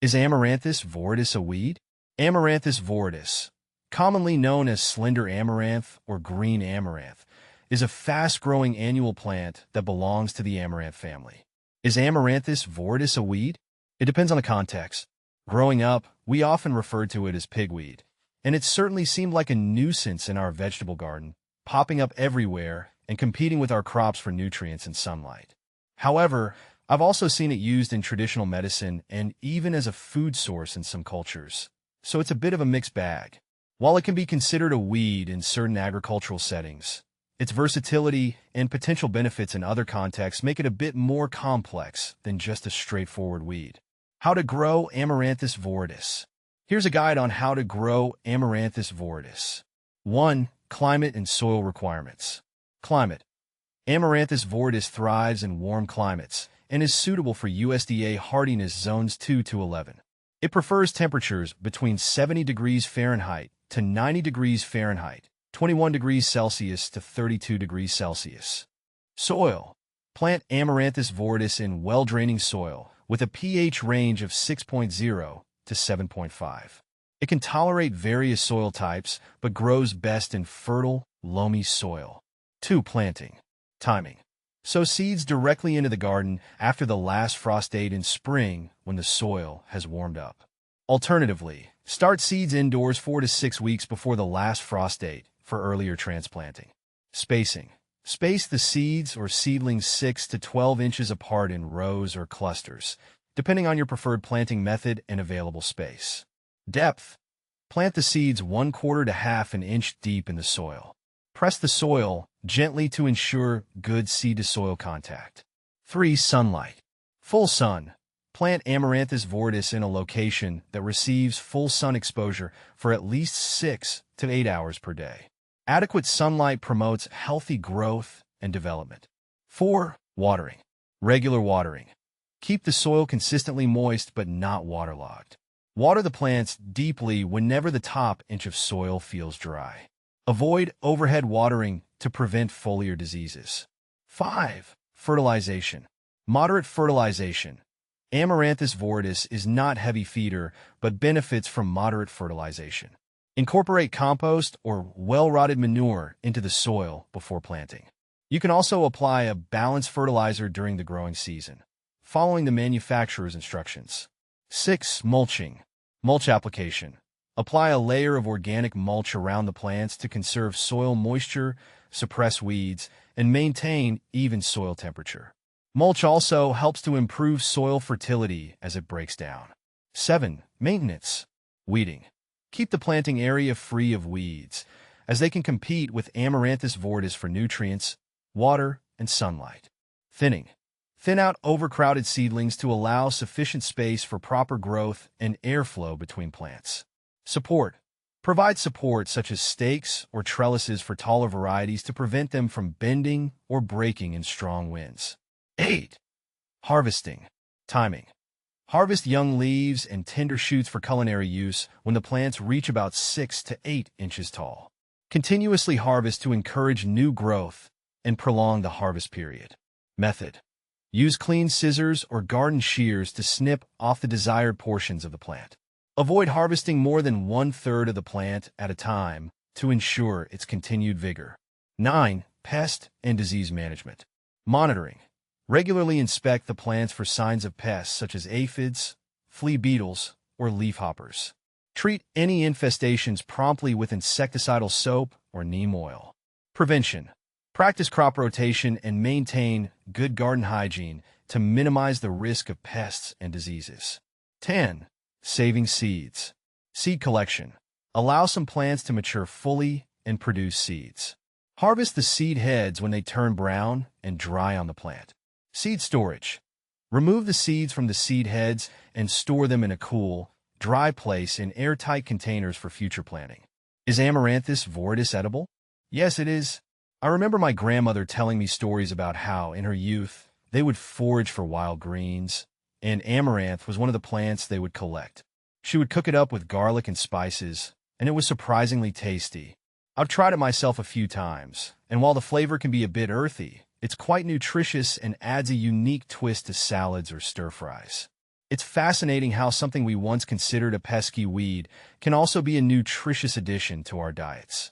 Is Amaranthus viridis a weed? Amaranthus viridis, commonly known as slender amaranth or green amaranth, is a fast-growing annual plant that belongs to the amaranth family. Is Amaranthus viridis a weed? It depends on the context. Growing up, we often referred to it as pigweed, and it certainly seemed like a nuisance in our vegetable garden, popping up everywhere and competing with our crops for nutrients and sunlight. However, I've also seen it used in traditional medicine and even as a food source in some cultures, so it's a bit of a mixed bag. While it can be considered a weed in certain agricultural settings, its versatility and potential benefits in other contexts make it a bit more complex than just a straightforward weed. How to grow Amaranthus viridis. Here's a guide on how to grow Amaranthus viridis. 1. Climate and soil requirements. Climate. Amaranthus viridis thrives in warm climates and is suitable for USDA hardiness zones 2 to 11. It prefers temperatures between 70 degrees Fahrenheit to 90 degrees Fahrenheit, 21 degrees Celsius to 32 degrees Celsius. Soil. Plant Amaranthus viridis in well-draining soil with a pH range of 6.0 to 7.5. It can tolerate various soil types, but grows best in fertile, loamy soil. 2. Planting. Timing. Sow seeds directly into the garden after the last frost date in spring when the soil has warmed up. Alternatively, start seeds indoors 4 to 6 weeks before the last frost date for earlier transplanting. Spacing. Space the seeds or seedlings 6 to 12 inches apart in rows or clusters, depending on your preferred planting method and available space. Depth. Plant the seeds 1/4 to half an inch deep in the soil. Press the soil gently to ensure good seed-to-soil contact. 3. Sunlight. Full sun. Plant Amaranthus viridis in a location that receives full sun exposure for at least 6 to 8 hours per day. Adequate sunlight promotes healthy growth and development. 4. Watering. Regular watering. Keep the soil consistently moist but not waterlogged. Water the plants deeply whenever the top inch of soil feels dry. Avoid overhead watering to prevent foliar diseases. 5. Fertilization. Moderate fertilization. Amaranthus viridis is not a heavy feeder but benefits from moderate fertilization. Incorporate compost or well-rotted manure into the soil before planting. You can also apply a balanced fertilizer during the growing season, following the manufacturer's instructions. 6. Mulching. Mulch application. Apply a layer of organic mulch around the plants to conserve soil moisture, suppress weeds, and maintain even soil temperature. Mulch also helps to improve soil fertility as it breaks down. 7. Maintenance. Weeding. Keep the planting area free of weeds, as they can compete with Amaranthus viridis for nutrients, water, and sunlight. Thinning. Thin out overcrowded seedlings to allow sufficient space for proper growth and airflow between plants. Support. Provide support such as stakes or trellises for taller varieties to prevent them from bending or breaking in strong winds. 8. Harvesting. Timing. Harvest young leaves and tender shoots for culinary use when the plants reach about 6 to 8 inches tall. Continuously harvest to encourage new growth and prolong the harvest period. Method. Use clean scissors or garden shears to snip off the desired portions of the plant. Avoid harvesting more than 1/3 of the plant at a time to ensure its continued vigor. 9. Pest and disease management. Monitoring. Regularly inspect the plants for signs of pests such as aphids, flea beetles, or leafhoppers. Treat any infestations promptly with insecticidal soap or neem oil. Prevention. Practice crop rotation and maintain good garden hygiene to minimize the risk of pests and diseases. 10. Saving seeds. Seed collection. Allow some plants to mature fully and produce seeds. Harvest the seed heads when they turn brown and dry on the plant. Seed storage. Remove the seeds from the seed heads and store them in a cool, dry place in airtight containers for future planting. Is Amaranthus viridis edible? Yes, it is. I remember my grandmother telling me stories about how, in her youth, they would forage for wild greens, and amaranth was one of the plants they would collect. She would cook it up with garlic and spices, and it was surprisingly tasty. I've tried it myself a few times, and while the flavor can be a bit earthy, it's quite nutritious and adds a unique twist to salads or stir-fries. It's fascinating how something we once considered a pesky weed can also be a nutritious addition to our diets.